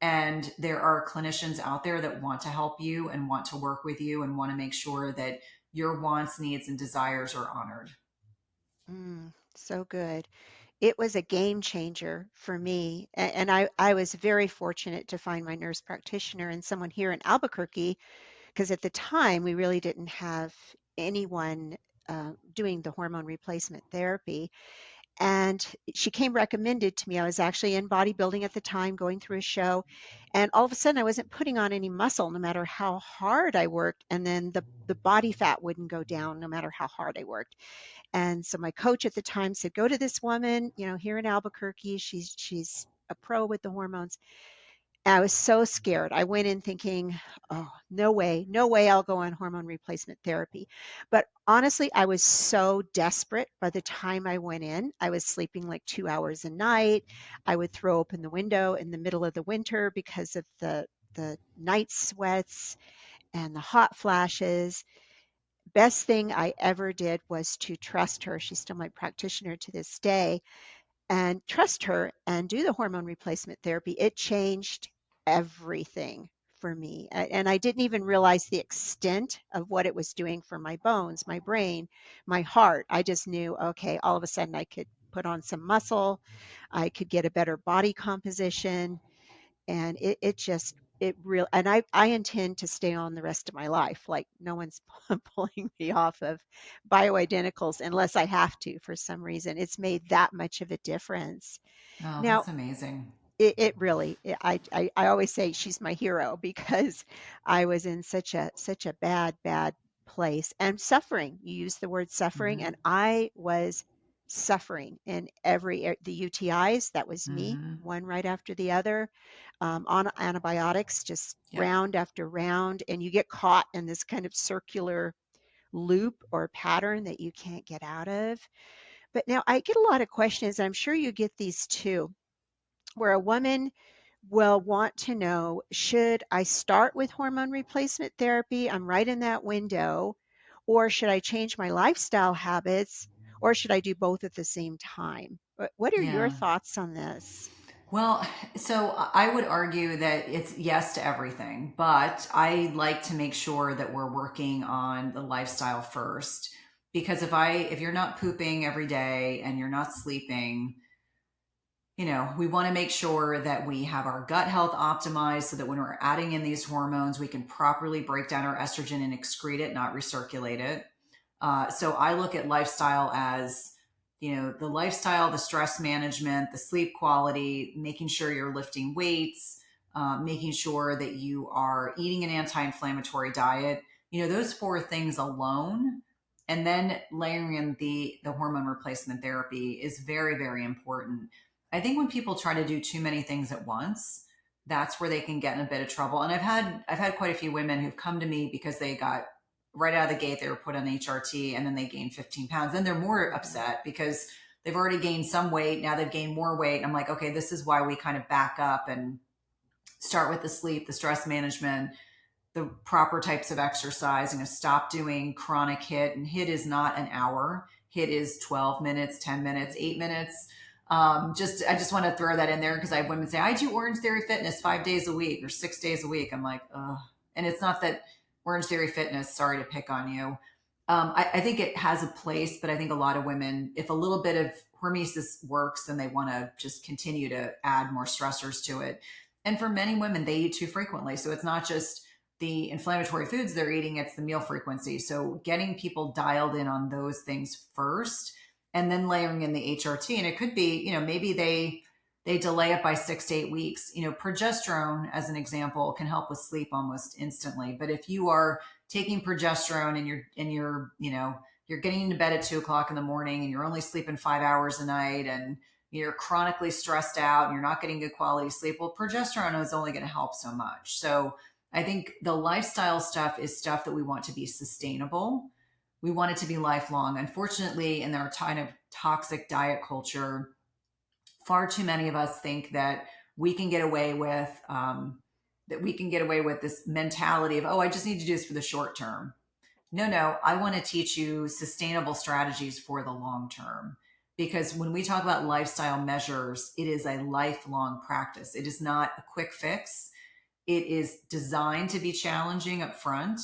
And there are clinicians out there that want to help you and want to work with you and want to make sure that your wants, needs, and desires are honored. So good. It was a game changer for me. And I was very fortunate to find my nurse practitioner and someone here in Albuquerque, because at the time we really didn't have anyone doing the hormone replacement therapy. and she came recommended to me. I was actually in bodybuilding at the time, going through a show, and all of a sudden I wasn't putting on any muscle no matter how hard I worked, and then the body fat wouldn't go down no matter how hard I worked. And so my coach at the time said, "Go to this woman, here in Albuquerque. She's a pro with the hormones." I was so scared. I went in thinking, oh, no way, no way I'll go on hormone replacement therapy. But honestly, I was so desperate by the time I went in. I was sleeping like 2 hours a night. I would throw open the window in the middle of the winter because of the night sweats and the hot flashes. Best thing I ever did was to trust her. She's still my practitioner to this day, and trust her and do the hormone replacement therapy. It changed everything for me. And I didn't even realize the extent of what it was doing for my bones, my brain, my heart. I just knew, okay, all of a sudden I could put on some muscle, I could get a better body composition, and it just it real and I intend to stay on the rest of my life. Like no one's pulling me off of bioidenticals unless I have to for some reason. It's made that much of a difference. Oh, Now, that's amazing. it really I always say she's my hero because I was in such a bad place and suffering. You use the word suffering, Mm-hmm. and I was suffering in the UTIs. That was me, Mm-hmm. one right after the other, on antibiotics, just Yep. round after round, and you get caught in this kind of circular loop or pattern that you can't get out of. But now I get a lot of questions. I'm sure you get these too, where a woman will want to know, should I start with hormone replacement therapy? I'm right in that window. Or should I change my lifestyle habits? Or should I do both at the same time? What are your Yeah. thoughts on this? Well, so I would argue that it's yes to everything, but I like to make sure that we're working on the lifestyle first. Because if you're not pooping every day and you're not sleeping, we want to make sure that we have our gut health optimized so that when we're adding in these hormones, we can properly break down our estrogen and excrete it, not recirculate it. So I look at lifestyle as, the lifestyle, the stress management, the sleep quality, making sure you're lifting weights, making sure that you are eating an anti-inflammatory diet. Those four things alone, and then layering in the hormone replacement therapy is very, very important. I think when people try to do too many things at once, that's where they can get in a bit of trouble. And I've had quite a few women who've come to me because they got right out of the gate, they were put on HRT and then they gained 15 pounds. Then they're more Mhm. upset because they've already gained some weight. Now they've gained more weight. I'm like, okay, this is why we kind of back up and start with the sleep, the stress management, the proper types of exercise, stop doing chronic HIIT. And HIIT is not an hour. HIIT is 12 minutes, 10 minutes, 8 minutes. I just want to throw that in there because I have women say, I do Orange Theory Fitness 5 days a week or 6 days a week. I'm like, ugh. And it's not that Orange Theory Fitness, sorry to pick on you. I think it has a place, but I think a lot of women, if a little bit of hormesis works, then they want to just continue to add more stressors to it. And for many women, they eat too frequently. So it's not just the inflammatory foods they're eating, it's the meal frequency. So getting people dialed in on those things first and then layering in the HRT. And it could be, maybe they delay it by 6 to 8 weeks. Progesterone, as an example, can help with sleep almost instantly. But if you are taking progesterone and you're getting into bed at 2 o'clock in the morning and you're only sleeping 5 hours a night and you're chronically stressed out and you're not getting good quality sleep, well, progesterone is only going to help so much. So I think the lifestyle stuff is stuff that we want to be sustainable. We want it to be lifelong. Unfortunately, in our kind of toxic diet culture, far too many of us think that we can get away with this mentality of, oh, I just need to do this for the short term. No, I want to teach you sustainable strategies for the long term. Because when we talk about lifestyle measures, it is a lifelong practice. It is not a quick fix. It is designed to be challenging up front.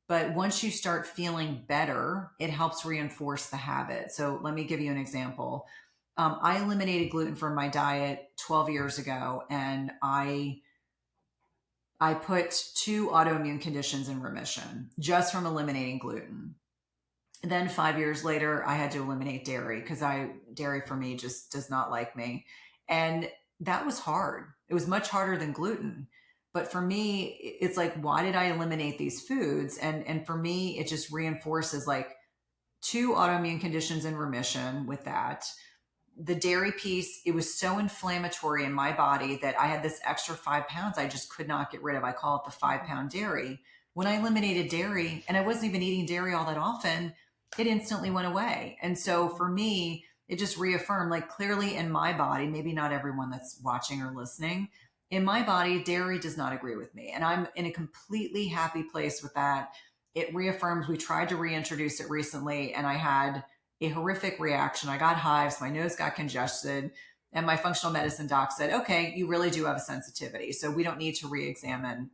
But once you start feeling better, it helps reinforce the habit. So let me give you an example. I eliminated gluten from my diet 12 years ago, and I put two autoimmune conditions in remission just from eliminating gluten. Then 5 years later, I had to eliminate dairy because dairy for me just does not like me. And that was hard. It was much harder than gluten. But for me, it's like, why did I eliminate these foods? And for me, it just reinforces like two autoimmune conditions in remission with that. The dairy piece, it was so inflammatory in my body that I had this extra 5 pounds I just could not get rid of. I call it the 5 pound dairy. When I eliminated dairy, and I wasn't even eating dairy all that often, it instantly went away. And so for me, it just reaffirmed like clearly in my body, maybe not everyone that's watching or listening, in my body, dairy does not agree with me. And I'm in a completely happy place with that. It reaffirms, we tried to reintroduce it recently, and I had a horrific reaction. I got hives, my nose got congested, and my functional medicine doc said, okay, you really do have a sensitivity. So we don't need to re-examine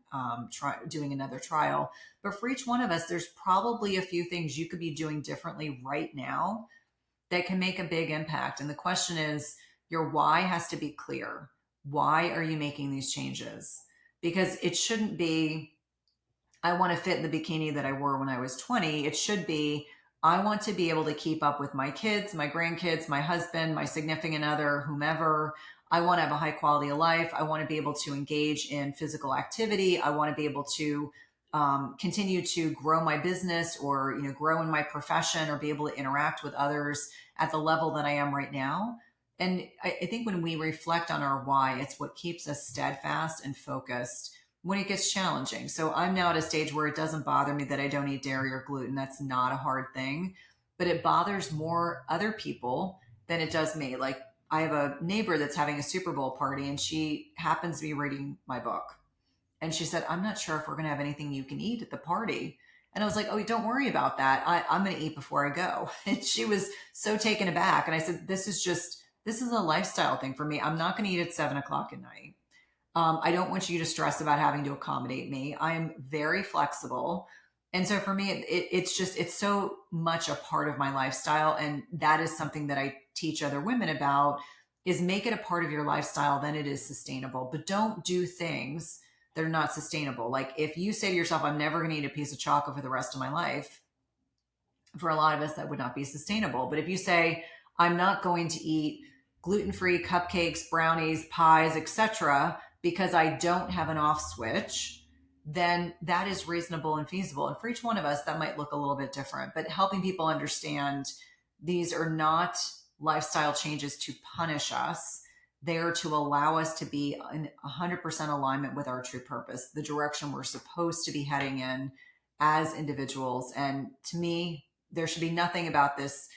doing another trial. But for each one of us, there's probably a few things you could be doing differently right now that can make a big impact. And the question is, your why has to be clear. Why are you making these changes? Because it shouldn't be, I want to fit in the bikini that I wore when I was 20. It should be, I want to be able to keep up with my kids, my grandkids, my husband, my significant other, whomever. I want to have a high quality of life. I want to be able to engage in physical activity. I want to be able to continue to grow my business, or grow in my profession, or be able to interact with others at the level that I am right now. And I think when we reflect on our why, it's what keeps us steadfast and focused when it gets challenging. So I'm now at a stage where it doesn't bother me that I don't eat dairy or gluten. That's not a hard thing, but it bothers more other people than it does me. Like, I have a neighbor that's having a Super Bowl party, and she happens to be reading my book. And she said, I'm not sure if we're going to have anything you can eat at the party. And I was like, oh, don't worry about that. I'm going to eat before I go. And she was so taken aback. And I said, this is a lifestyle thing for me. I'm not going to eat at 7 o'clock at night. I don't want you to stress about having to accommodate me. I'm very flexible. And so for me, it's so much a part of my lifestyle. And that is something that I teach other women about, is make it a part of your lifestyle, then it is sustainable. But don't do things that are not sustainable. Like, if you say to yourself, I'm never going to eat a piece of chocolate for the rest of my life, for a lot of us, that would not be sustainable. But if you say, I'm not going to eat gluten-free cupcakes, brownies, pies, etc., because I don't have an off switch, then that is reasonable and feasible. And for each one of us, that might look a little bit different, but helping people understand these are not lifestyle changes to punish us. They're to allow us to be in 100% alignment with our true purpose, the direction we're supposed to be heading in as individuals. And to me, there should be nothing about this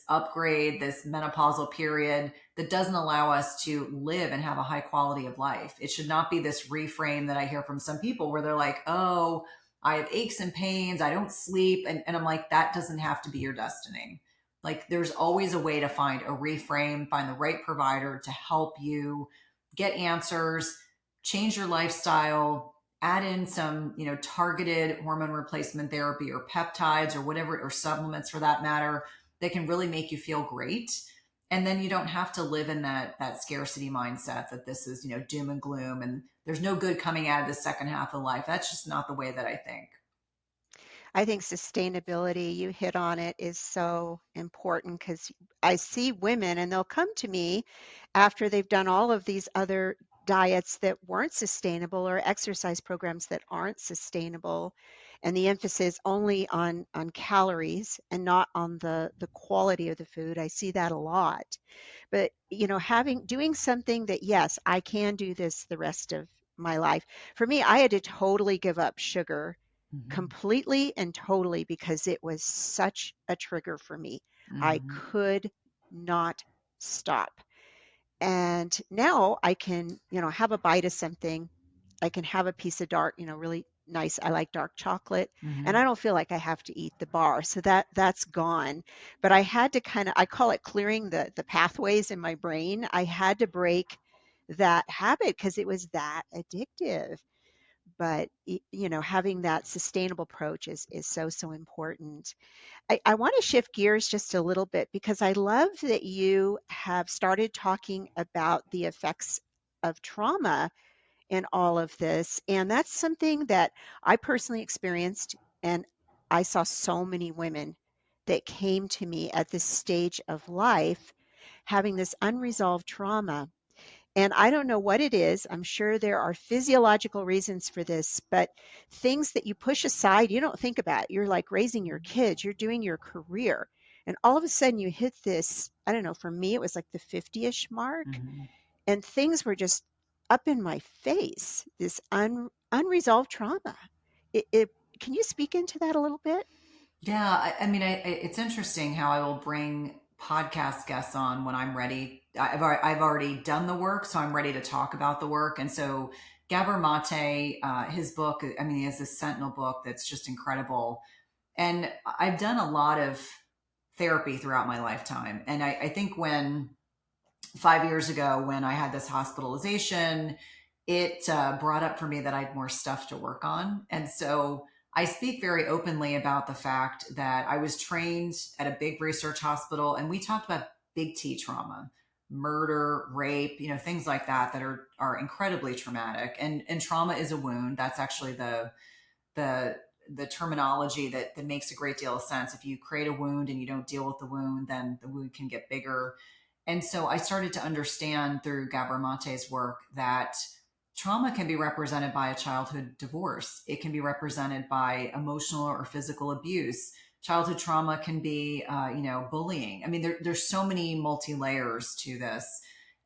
upgrade, this menopausal period, that doesn't allow us to live and have a high quality of life. It should not be this reframe that I hear from some people where they're like, oh, I have aches and pains, I don't sleep. And I'm like, that doesn't have to be your destiny. Like, there's always a way to find a reframe, find the right provider to help you get answers, change your lifestyle, add in some, targeted hormone replacement therapy or peptides or whatever, or supplements for that matter, that can really make you feel great. And then you don't have to live in that scarcity mindset that this is, doom and gloom and there's no good coming out of the second half of life. That's just not the way that I think. I think sustainability, you hit on it, is so important because I see women and they'll come to me after they've done all of these other diets that weren't sustainable or exercise programs that aren't sustainable, and the emphasis only on calories and not on the quality of the food. I see that a lot. But having doing something that, yes, I can do this the rest of my life. For me, I had to totally give up sugar Mm-hmm. completely and totally because it was such a trigger for me. I Mm-hmm. could not stop. And now I can, have a bite of something. I can have a piece of dark, really nice. I like dark chocolate, and Mm-hmm. I don't feel like I have to eat the bar. So that's gone. But I had to I call it clearing the pathways in my brain. I had to break that habit because it was that addictive. But having that sustainable approach is so important. I want to shift gears just a little bit because I love that you have started talking about the effects of trauma in all of this. And that's something that I personally experienced, and I saw so many women that came to me at this stage of life, having this unresolved trauma. And I don't know what it is. I'm sure there are physiological reasons for this, but things that you push aside, you don't think about. You're like raising your kids, you're doing your career. And all of a sudden you hit this, I don't know, for me, it was like the 50-ish mark. Mhm. And things were just up in my face, this unresolved trauma. It, can you speak into that a little bit? Yeah, it's interesting how I will bring podcast guests on when I'm ready. I've already done the work, so I'm ready to talk about the work. And so Gabor Mate, his book, I mean, he has this Sentinel book that's just incredible. And I've done a lot of therapy throughout my lifetime. And I think when 5 years ago, when I had this hospitalization, it brought up for me that I had more stuff to work on. And so I speak very openly about the fact that I was trained at a big research hospital, and we talked about big T trauma, murder, rape, things like that are incredibly traumatic. And trauma is a wound. That's actually the the terminology that makes a great deal of sense. If you create a wound and you don't deal with the wound, then the wound can get bigger. And so I started to understand through Gabor Mate's work that trauma can be represented by a childhood divorce. It can be represented by emotional or physical abuse. Childhood trauma can be, bullying. I mean, there's so many multi layers to this.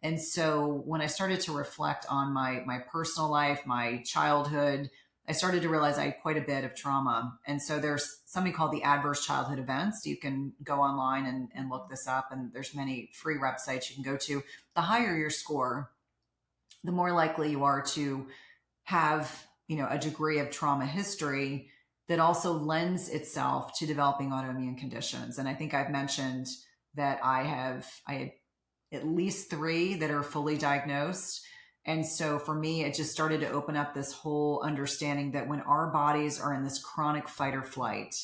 And so when I started to reflect on my personal life, my childhood, I started to realize I had quite a bit of trauma. And so there's something called the adverse childhood events. You can go online and look this up, and there's many free websites you can go to. The higher your score, the more likely you are to have, a degree of trauma history that also lends itself to developing autoimmune conditions. And I think I've mentioned that I had at least three that are fully diagnosed. And so for me, it just started to open up this whole understanding that when our bodies are in this chronic fight or flight,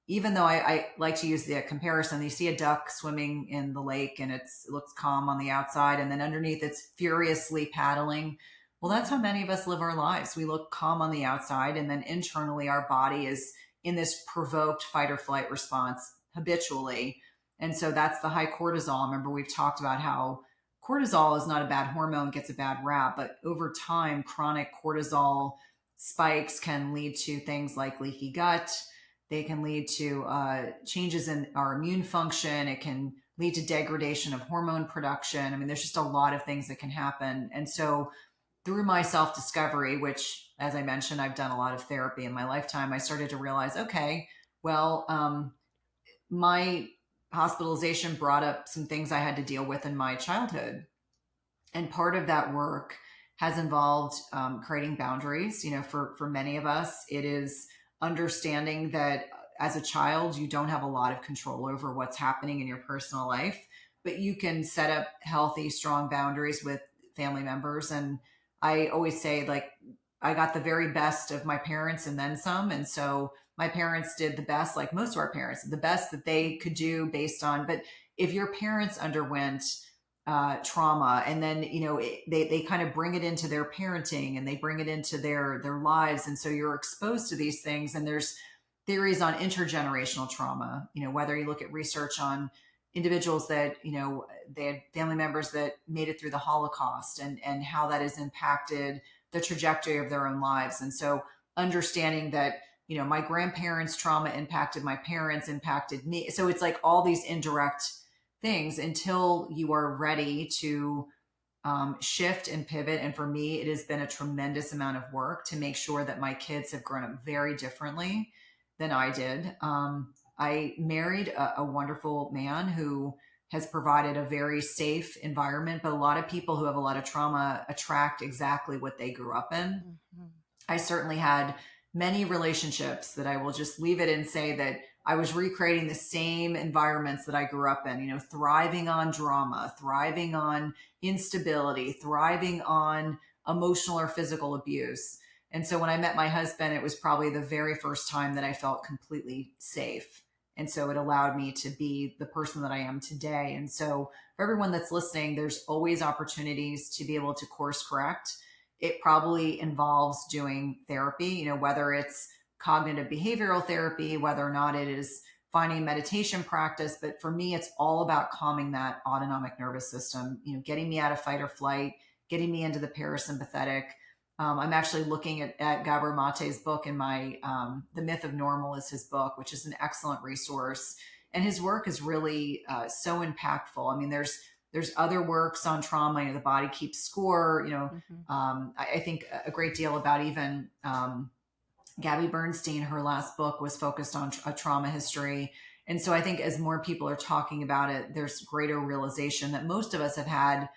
even though I like to use the comparison, you see a duck swimming in the lake and it looks calm on the outside, and then underneath it's furiously paddling. Well, that's how many of us live our lives. We look calm on the outside, and then internally our body is in this provoked fight or flight response habitually. And so that's the high cortisol. Remember, we've talked about how cortisol is not a bad hormone, gets a bad rap, but over time, chronic cortisol spikes can lead to things like leaky gut. They can lead to changes in our immune function. It can lead to degradation of hormone production. I mean, there's just a lot of things that can happen. And so through my self discovery, which, as I mentioned, I've done a lot of therapy in my lifetime, I started to realize, okay, well, my hospitalization brought up some things I had to deal with in my childhood. And part of that work has involved creating boundaries. For many of us, it is understanding that as a child, you don't have a lot of control over what's happening in your personal life, but you can set up healthy, strong boundaries with family members. And I always say, like, I got the very best of my parents and then some. And so my parents did the best, like most of our parents, the best that they could do based on. But if your parents underwent trauma, and then they kind of bring it into their parenting, and they bring it into their lives, and so you're exposed to these things. And there's theories on intergenerational trauma. Whether you look at research on individuals that they had family members that made it through the Holocaust, and how that has impacted the trajectory of their own lives. And so understanding that my grandparents' trauma impacted my parents, impacted me. So it's like all these indirect things until you are ready to shift and pivot. And for me, it has been a tremendous amount of work to make sure that my kids have grown up very differently than I did. I married a wonderful man who has provided a very safe environment, but a lot of people who have a lot of trauma attract exactly what they grew up in. Mhm. I certainly had many relationships that I will just leave it and say that I was recreating the same environments that I grew up in, thriving on drama, thriving on instability, thriving on emotional or physical abuse. And so when I met my husband, it was probably the very first time that I felt completely safe. And so it allowed me to be the person that I am today. And so for everyone that's listening, there's always opportunities to be able to course correct. It probably involves doing therapy, whether it's cognitive behavioral therapy, whether or not it is finding a meditation practice. But for me, it's all about calming that autonomic nervous system, getting me out of fight or flight, getting me into the parasympathetic. I'm actually looking at Gabor Mate's book in my, The Myth of Normal is his book, which is an excellent resource. And his work is really so impactful. I mean, there's other works on trauma, The Body Keeps Score, Hmm. I think a great deal about even Gabby Bernstein, her last book was focused on a trauma history. And so I think as more people are talking about it, there's greater realization that most of us have had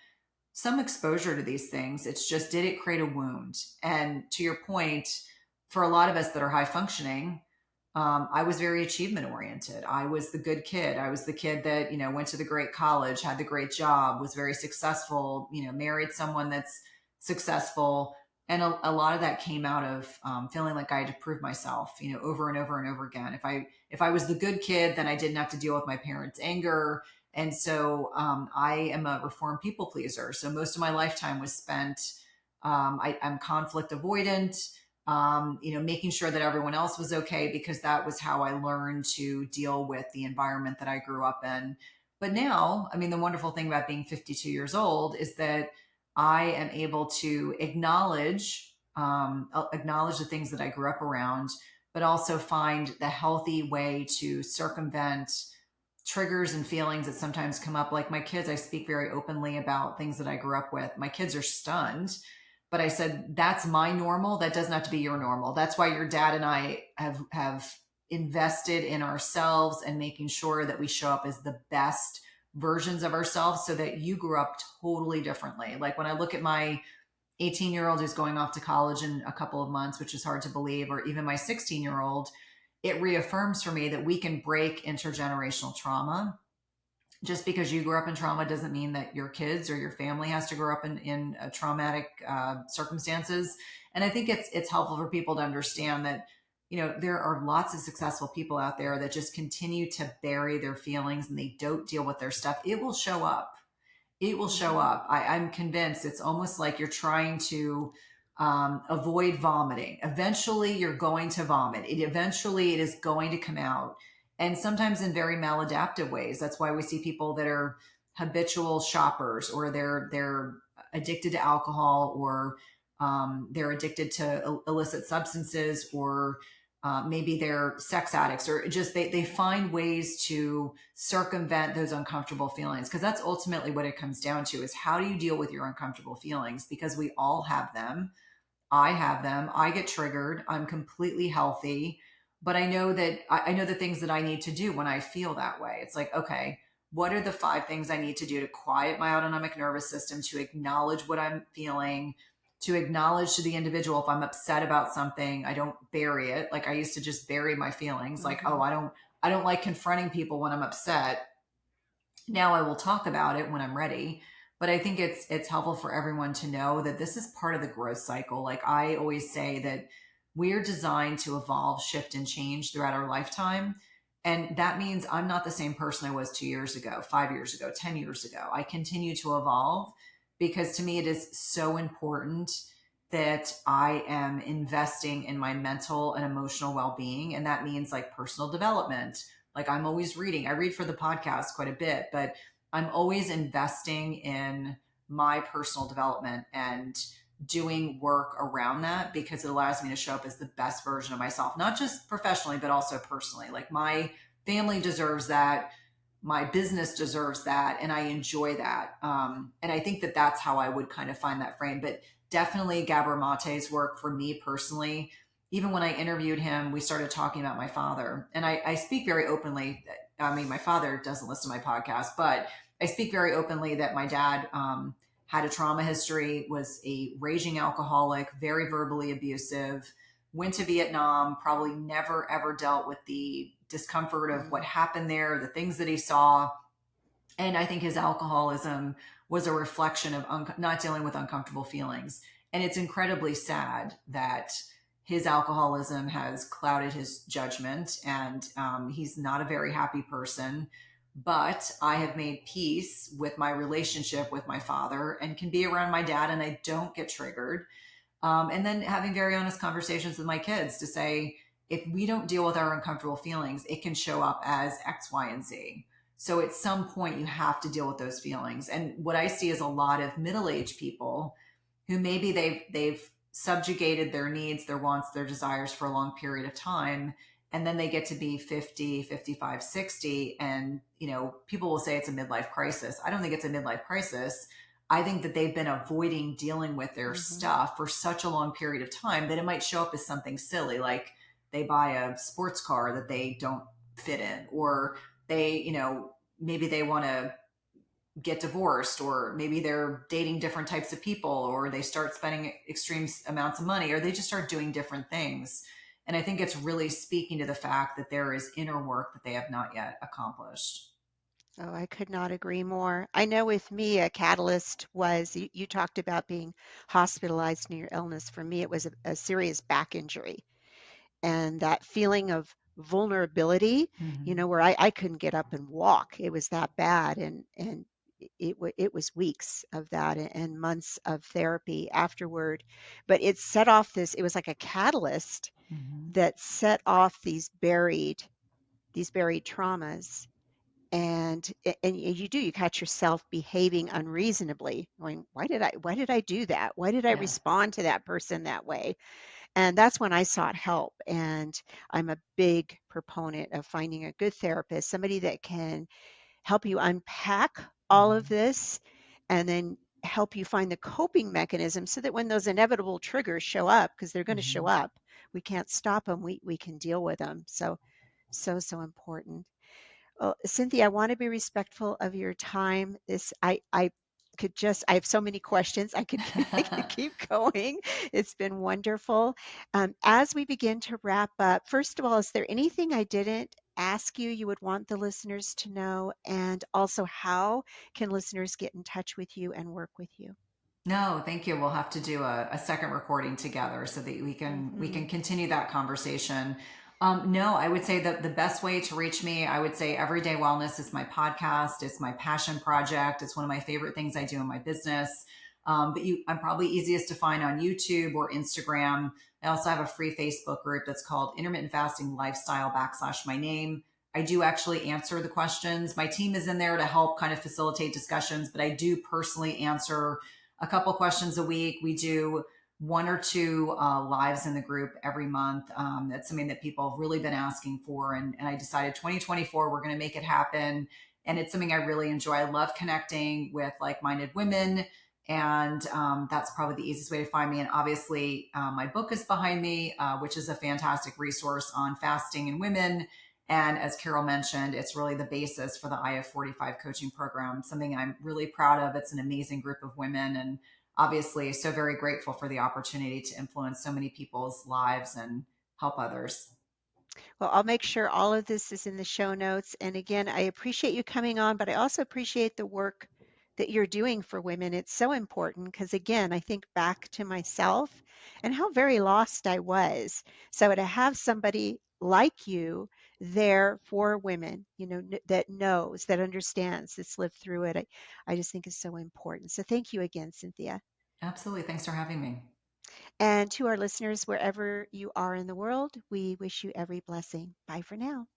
some exposure to these things. It's just, did it create a wound? And to your point, for a lot of us that are high functioning, I was very achievement oriented. I was the good kid. I was the kid that, went to the great college, had the great job, was very successful, married someone that's successful. And a lot of that came out of feeling like I had to prove myself, over and over and over again. If I was the good kid, then I didn't have to deal with my parents' anger. And so I am a reformed people pleaser. So most of my lifetime was spent, I'm conflict avoidant, making sure that everyone else was okay, because that was how I learned to deal with the environment that I grew up in. But now, I mean, the wonderful thing about being 52 years old is that I am able to acknowledge the things that I grew up around, but also find the healthy way to circumvent triggers and feelings that sometimes come up. Like my kids, I speak very openly about things that I grew up with. My kids are stunned, but I said, that's my normal. That doesn't have to be your normal. That's why your dad and I have invested in ourselves and making sure that we show up as the best versions of ourselves, so that you grew up totally differently. Like when I look at my 18-year-old who's going off to college in a couple of months, which is hard to believe, or even my 16-year-old, it reaffirms for me that we can break intergenerational trauma. Just because you grew up in trauma doesn't mean that your kids or your family has to grow up in traumatic circumstances. And I think it's helpful for people to understand that, there are lots of successful people out there that just continue to bury their feelings and they don't deal with their stuff. It will show up. It will show Hmm. up. I'm convinced it's almost like you're trying to avoid vomiting. Eventually, you're going to vomit. Eventually, it is going to come out. And sometimes in very maladaptive ways. That's why we see people that are habitual shoppers, or they're addicted to alcohol, or they're addicted to illicit substances, or maybe they're sex addicts, or just they find ways to circumvent those uncomfortable feelings, because that's ultimately what it comes down to, is how do you deal with your uncomfortable feelings, because we all have them. I have them. I get triggered. I'm completely healthy, but I know that I know the things that I need to do when I feel that way. It's like, okay, what are the 5 things I need to do to quiet my autonomic nervous system, to acknowledge what I'm feeling, to acknowledge to the individual, if I'm upset about something, I don't bury it. Like I used to just bury my feelings. Like, oh, Hmm. I don't like confronting people when I'm upset. Now I will talk about it when I'm ready. But I think it's helpful for everyone to know that this is part of the growth cycle. Like I always say that we're designed to evolve, shift, and change throughout our lifetime. And that means I'm not the same person I was 2 years ago, 5 years ago, 10 years ago. I continue to evolve, because to me it is so important that I am investing in my mental and emotional well-being. And that means like personal development. Like I'm always reading. I read for the podcast quite a bit, but I'm always investing in my personal development and doing work around that, because it allows me to show up as the best version of myself, not just professionally, but also personally. Like my family deserves that. My business deserves that. And I enjoy that. And I think that that's how I would kind of find that frame. But definitely Gabor Mate's work for me personally. Even when I interviewed him, we started talking about my father. And I speak very openly. I mean, my father doesn't listen to my podcast, but I speak very openly that my dad had a trauma history, was a raging alcoholic, very verbally abusive, went to Vietnam, probably never ever dealt with the discomfort of what happened there, the things that he saw. And I think his alcoholism was a reflection of not dealing with uncomfortable feelings. And it's incredibly sad that his alcoholism has clouded his judgment, and he's not a very happy person. But I have made peace with my relationship with my father and can be around my dad, and I don't get triggered. And then having very honest conversations with my kids to say, if we don't deal with our uncomfortable feelings, it can show up as X, Y, and Z. So at some point, you have to deal with those feelings. And what I see is a lot of middle-aged people who maybe they've subjugated their needs, their wants, their desires for a long period of time, and then they get to be 50, 55, 60, and people will say it's a midlife crisis. I don't think it's a midlife crisis. I think that they've been avoiding dealing with their Hmm. stuff for such a long period of time that it might show up as something silly, like they buy a sports car that they don't fit in, or they, maybe they want to get divorced, or maybe they're dating different types of people, or they start spending extreme amounts of money, or they just start doing different things. And I think it's really speaking to the fact that there is inner work that they have not yet accomplished. Oh, I could not agree more. I know with me, a catalyst was you talked about being hospitalized in your illness. For me, it was a serious back injury. And that feeling of vulnerability, Mm-hmm. where I couldn't get up and walk. It was that bad. And it was weeks of that and months of therapy afterward. But it set off it was like a catalyst Mm-hmm. that set off these buried traumas. And you catch yourself behaving unreasonably, going, why did I do that? Why did I Yeah. respond to that person that way? And that's when I sought help. And I'm a big proponent of finding a good therapist, somebody that can help you unpack all of Mm-hmm. this and then help you find the coping mechanism so that when those inevitable triggers show up, because they're going to show Mm-hmm. up, we can't stop them. We can deal with them. So important. Well, Cynthia, I want to be respectful of your time. I have so many questions. I could keep going. It's been wonderful. As we begin to wrap up, first of all, is there anything I didn't ask you would want the listeners to know? And also, how can listeners get in touch with you and work with you? No, thank you. We'll have to do a second recording together so that we can Hmm. continue that conversation. No, I would say that the best way to reach me, I would say Everyday Wellness is my podcast. It's my passion project. It's one of my favorite things I do in my business. I'm probably easiest to find on YouTube or Instagram. I also have a free Facebook group that's called Intermittent Fasting Lifestyle / my name. I do actually answer the questions. My team is in there to help kind of facilitate discussions, but I do personally answer a couple questions a week. We do one or two lives in the group every month. That's something that people have really been asking for. And I decided 2024, we're going to make it happen. And it's something I really enjoy. I love connecting with like minded women. And that's probably the easiest way to find me. And obviously, my book is behind me, which is a fantastic resource on fasting in women. And as Carol mentioned, it's really the basis for the IF45 coaching program, something I'm really proud of. It's an amazing group of women, and obviously so very grateful for the opportunity to influence so many people's lives and help others. Well, I'll make sure all of this is in the show notes. And again, I appreciate you coming on, but I also appreciate the work that you're doing for women. It's so important because, again, I think back to myself and how very lost I was. So to have somebody like you there for women, that knows, that understands, that's lived through it, I just think is so important. So thank you again, Cynthia. Absolutely. Thanks for having me. And to our listeners, wherever you are in the world, we wish you every blessing. Bye for now.